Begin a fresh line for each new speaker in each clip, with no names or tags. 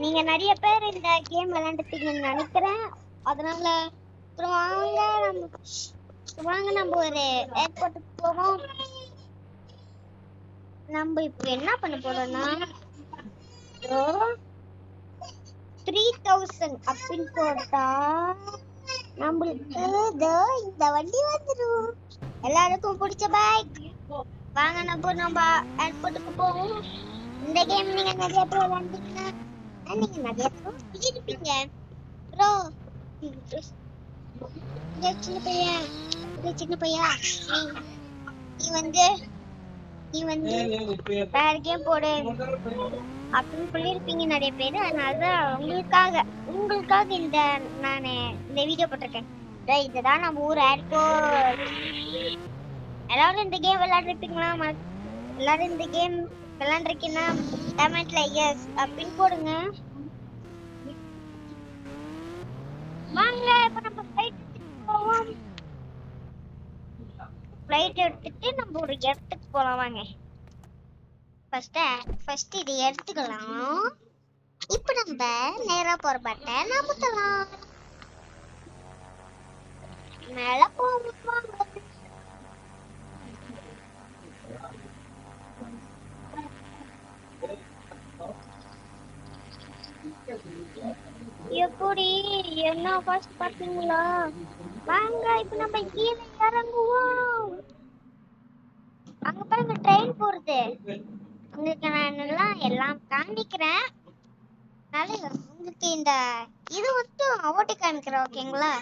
நீங்க நிறைய பேர் இந்த கேம் விளையாண்டுப்பீங்கன்னு நினைக்கிறேன். அதனால வாங்க நம்ம ஒரு ஏர்போர்ட்டுக்கு போவோம். நம்ம இப்போ என்ன பண்ண போறோம்னா 3000 அப்படின்னு போட்டா நம்மளுக்கு இந்த வண்டி வந்துடும். எல்லாருக்கும் பிடிச்ச பைக். வாங்க நம்ம ஏர்போர்ட்டுக்கு போவோம். இந்த கேம் நீங்க நிறைய பேர் விளையாண்டீங்கன்னா நீங்க நிறைய பேர் சொல்லிருப்பீங்க. ப்ரோ சின்ன பையா நீ வந்து வேற கேம் போடு அப்படின்னு சொல்லியிருப்பீங்க நிறைய பேர். அதனாலதான் உங்களுக்காக நானு இந்த வீடியோ போட்டிருக்கேன். இதுதான் நம்ம ஊர் ஏர்போர்ட். எல்லாரும் இந்த கேம் விளையாடுறீங்களா? எல்லாரும் இந்த கேம் விளையாண்டுருக்கீங்கன்னா கமெண்ட்ல எஸ் அப்படின்னு போடுங்க. வாங்க இப்ப நம்ம ஃளைட் போவோம். ஃளைட் எடுத்துட்டு நம்ம ஒரு இடத்துக்கு போலாம். வாங்க ஃபர்ஸ்ட் இதை எடுத்துக்கலாம். இப்ப நம்ம நேரா போற பட்டன் அமுத்தலாம். மேல போவோம். எப்படி என்ன ஃபர்ஸ்ட் பாத்தீங்களா? வாங்க இப்ப நம்ம கீழே இறங்குவோம். அங்க பாருங்க ட்ரெயின் போறது. உங்களுக்கு நான் எல்லாம் காமிக்கிறேன். உங்களுக்கு இந்த இது மட்டும் ஓட்டி காமிக்கிறேன். ஓகேங்களா?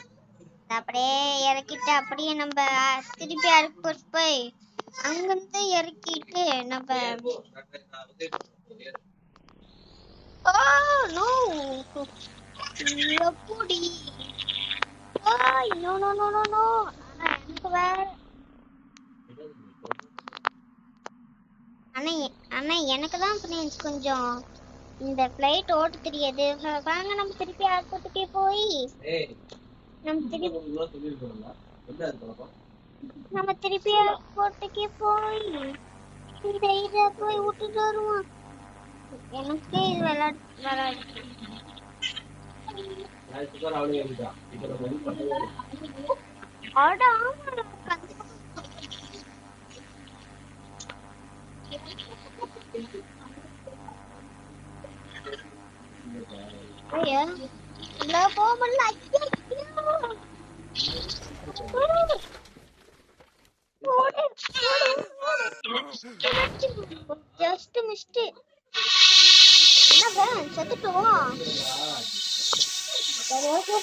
அப்படியே இறக்கிட்டு அப்படியே நம்ம திருப்பி ஏர்போர்ட் போய் அங்கிருந்து இறக்கிட்டு நம்ம எப்படி எனக்கு வேற ஆனா எனக்கு தான் ஃப்ரெண்ட்ஸ் கொஞ்சம் இந்த ஃளைட் ஓட்ட தெரியாது. வாங்க நம்ம திருப்பி ஏர்போர்ட்டுக்கே போய் நம்ம திருப்பி ஏர்போர்ட்டுக்கே போய் இந்த இதை போய் விட்டுட்டு வருவோம். எனக்கு இது விளையாடு ஜஸ்ட் மிஸ்ட். என்ன செத்துட்டோம். சரி ஓகே.